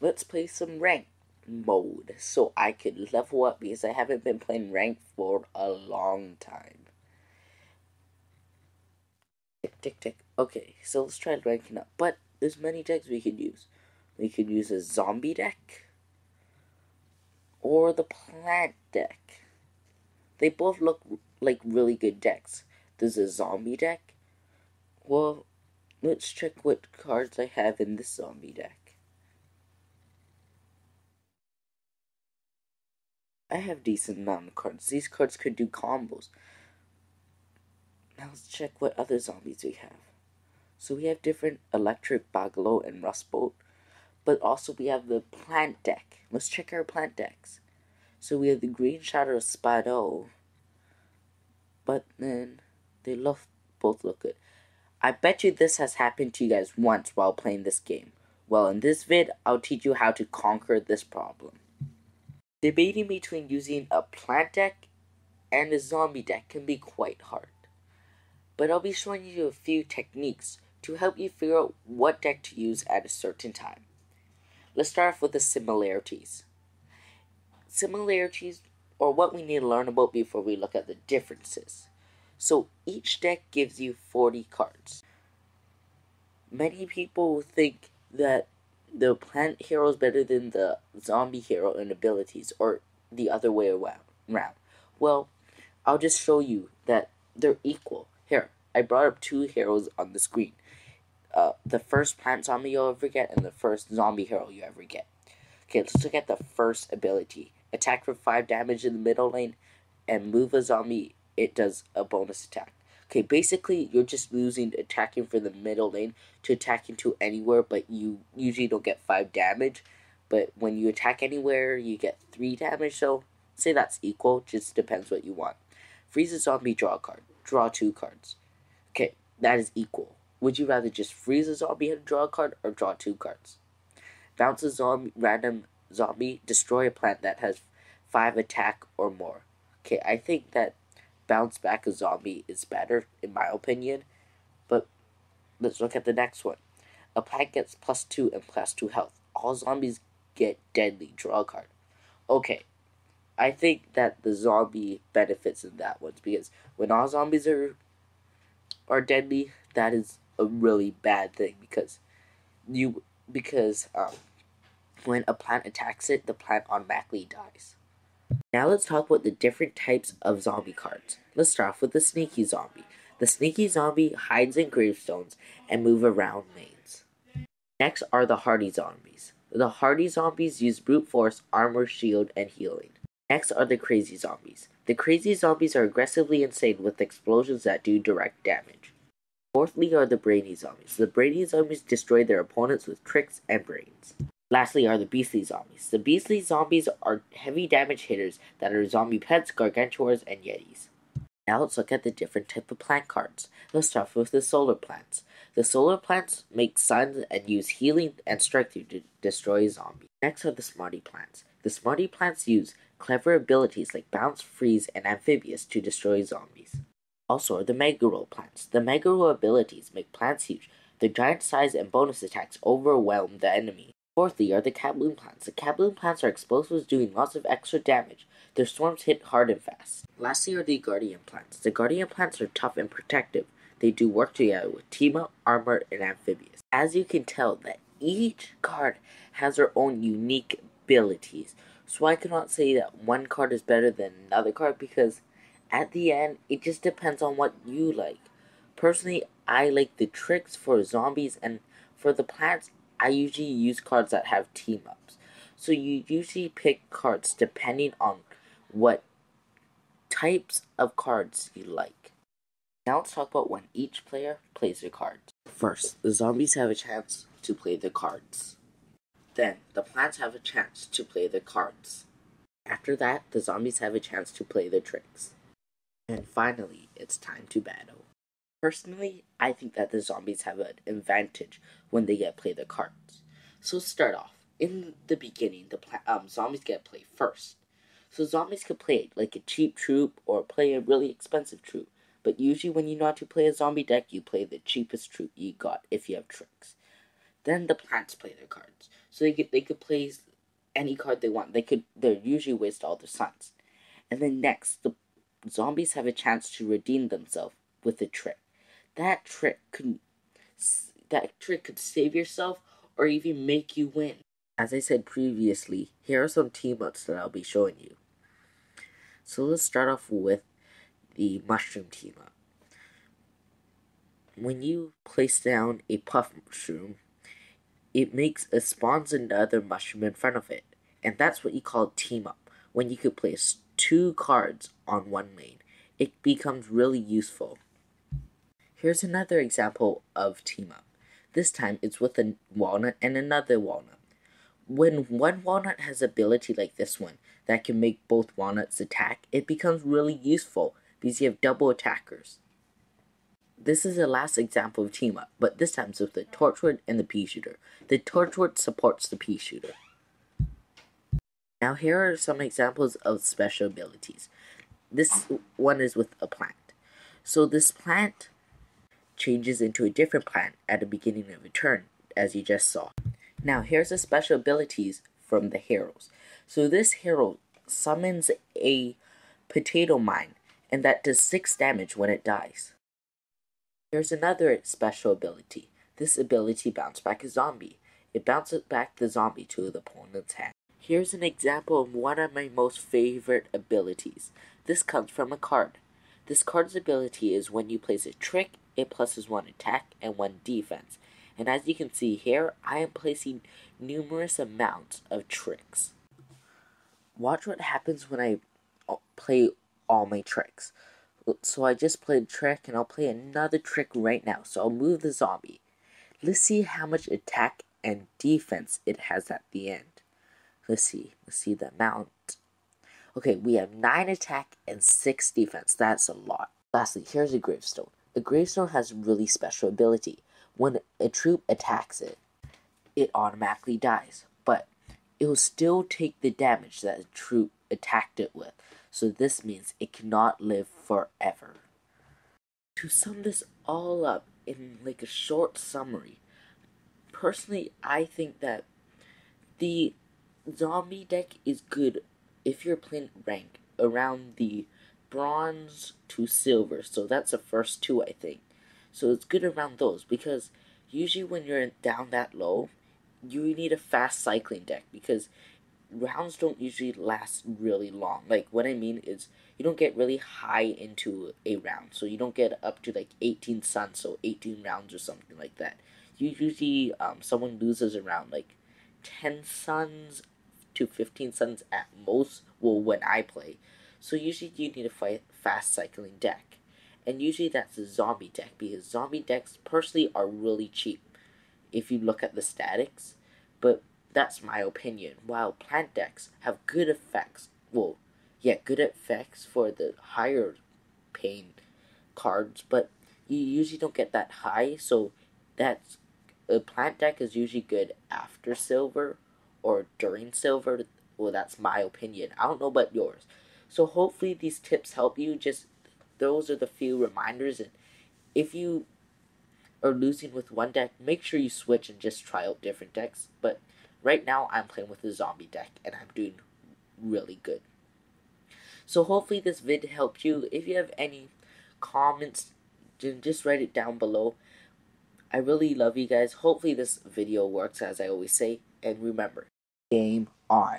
let's play some rank mode so I could level up because I haven't been playing rank for a long time. Tick, tick, tick. Okay, so let's try ranking up. But there's many decks we could use. We could use a zombie deck or the plant deck. They both look like really good decks. There's a zombie deck. Well, let's check what cards I have in this zombie deck. I have decent amount of cards. These cards could do combos. Now let's check what other zombies we have. So we have different Electric Bagalo and Rust Bolt, but also we have the plant deck. Let's check our plant decks. So we have the Green Shadow Spado, but then they both look good. I bet you this has happened to you guys once while playing this game. Well, in this vid, I'll teach you how to conquer this problem. Debating between using a plant deck and a zombie deck can be quite hard. But I'll be showing you a few techniques to help you figure out what deck to use at a certain time. Let's start off with the similarities. Similarities are what we need to learn about before we look at the differences. So each deck gives you 40 cards. Many people think that the plant hero is better than the zombie hero in abilities, or the other way around. Well, I'll just show you that they're equal. Here, I brought up two heroes on the screen. The first plant zombie you'll ever get and the first zombie hero you ever get. Okay, let's look at the first ability. Attack for 5 damage in the middle lane, and move a zombie, it does a bonus attack. Okay, basically, you're just losing attacking for the middle lane to attacking to anywhere, but you usually don't get 5 damage. But when you attack anywhere, you get 3 damage, so say that's equal, just depends what you want. Freeze a zombie, draw a card. Draw 2 cards. Okay, that is equal. Would you rather just freeze a zombie and draw a card, or draw 2 cards? Bounce a random zombie, destroy a plant that has 5 attack or more. Okay, I think that bounce back a zombie is better, in my opinion. But let's look at the next one. A plant gets +2 and +2 health. All zombies get deadly. Draw a card. Okay, I think that the zombie benefits in that one, because when all zombies are deadly, that is a really bad thing, because when a plant attacks it, the plant automatically dies. Now let's talk about the different types of zombie cards. Let's start off with the sneaky zombie. The sneaky zombie hides in gravestones and move around lanes. Next are the hardy zombies. The hardy zombies use brute force, armor, shield, and healing. Next are the crazy zombies. The crazy zombies are aggressively insane with explosions that do direct damage. Fourthly are the brainy zombies. The brainy zombies destroy their opponents with tricks and brains. Lastly are the beastly zombies. The beastly zombies are heavy damage hitters that are zombie pets, gargantuars, and yetis. Now let's look at the different type of plant cards. Let's start with the solar plants. The solar plants make suns and use healing and strength to destroy zombies. Next are the smarty plants. The smarty plants use clever abilities like bounce, freeze, and amphibious to destroy zombies. Also are the Megaro plants. The Megaro abilities make plants huge. Their giant size and bonus attacks overwhelm the enemy. Fourthly are the Kabloon plants. The Kabloon plants are explosives doing lots of extra damage. Their storms hit hard and fast. Lastly are the Guardian plants. The Guardian plants are tough and protective. They do work together with Teemo, Armor, and Amphibious. As you can tell, that each card has their own unique abilities. So I cannot say that one card is better than another card, because at the end, it just depends on what you like. Personally, I like the tricks for zombies, and for the plants, I usually use cards that have team-ups. So you usually pick cards depending on what types of cards you like. Now let's talk about when each player plays their cards. First, the zombies have a chance to play the cards. Then, the plants have a chance to play the cards. After that, the zombies have a chance to play the tricks. And finally, it's time to battle. Personally, I think that the zombies have an advantage when they get to play the cards. So let's start off. In the beginning, the zombies get to play first. So zombies can play like a cheap troop or play a really expensive troop. But usually when you know how to play a zombie deck, you play the cheapest troop you got if you have tricks. Then the plants play their cards. So they could play any card they want. They're usually waste all their suns. And then next, the zombies have a chance to redeem themselves with a trick. That trick could save yourself or even make you win. As I said previously, here are some team ups that I'll be showing you. So let's start off with the mushroom team up. When you place down a puff mushroom, it spawns another mushroom in front of it. And that's what you call team up. When you could place 2 cards on one lane, it becomes really useful. Here's another example of team up. This time it's with a walnut and another walnut. When one walnut has ability like this one that can make both walnuts attack, it becomes really useful because you have double attackers. This is the last example of team up, but this time it's with the torchwood and the pea shooter. The torchwood supports the pea shooter. Now here are some examples of special abilities. This one is with a plant. So this plant changes into a different plant at the beginning of a turn, as you just saw. Now here's the special abilities from the heroes. So this hero summons a potato mine, and that does 6 damage when it dies. Here's another special ability. This ability bounces back a zombie. It bounces back the zombie to the opponent's hand. Here's an example of one of my most favorite abilities. This comes from a card. This card's ability is when you place a trick, it pluses 1 attack and 1 defense. And as you can see here, I am placing numerous amounts of tricks. Watch what happens when I play all my tricks. So I just played a trick and I'll play another trick right now. So I'll move the zombie. Let's see how much attack and defense it has at the end. Let's see the amount. Okay, we have 9 attack and 6 defense. That's a lot. Lastly, here's a gravestone. The gravestone has a really special ability. When a troop attacks it, it automatically dies. But it will still take the damage that a troop attacked it with. So this means it cannot live forever. To sum this all up in like a short summary, personally I think that the zombie deck is good if you're playing rank around the bronze to silver. So that's the first 2, I think. So it's good around those because usually when you're down that low, you need a fast cycling deck because rounds don't usually last really long. Like what I mean is you don't get really high into a round. So you don't get up to like 18 suns, so 18 rounds or something like that. You usually someone loses around like 10 suns to 15 suns at most, well, when I play. So usually you need a fast cycling deck. And usually that's a zombie deck, because zombie decks personally are really cheap if you look at the statics. But that's my opinion. While plant decks have good effects, well, yeah, good effects for the higher paying cards, but you usually don't get that high, so that's a plant deck is usually good after silver or during silver. Well, that's my opinion. I don't know about yours. So hopefully these tips help you. Just those are the few reminders, and if you are losing with one deck, make sure you switch and just try out different decks. But right now I'm playing with the zombie deck and I'm doing really good. So hopefully this vid helped you. If you have any comments, just write it down below. I really love you guys. Hopefully this video works, as I always say. And remember, game on.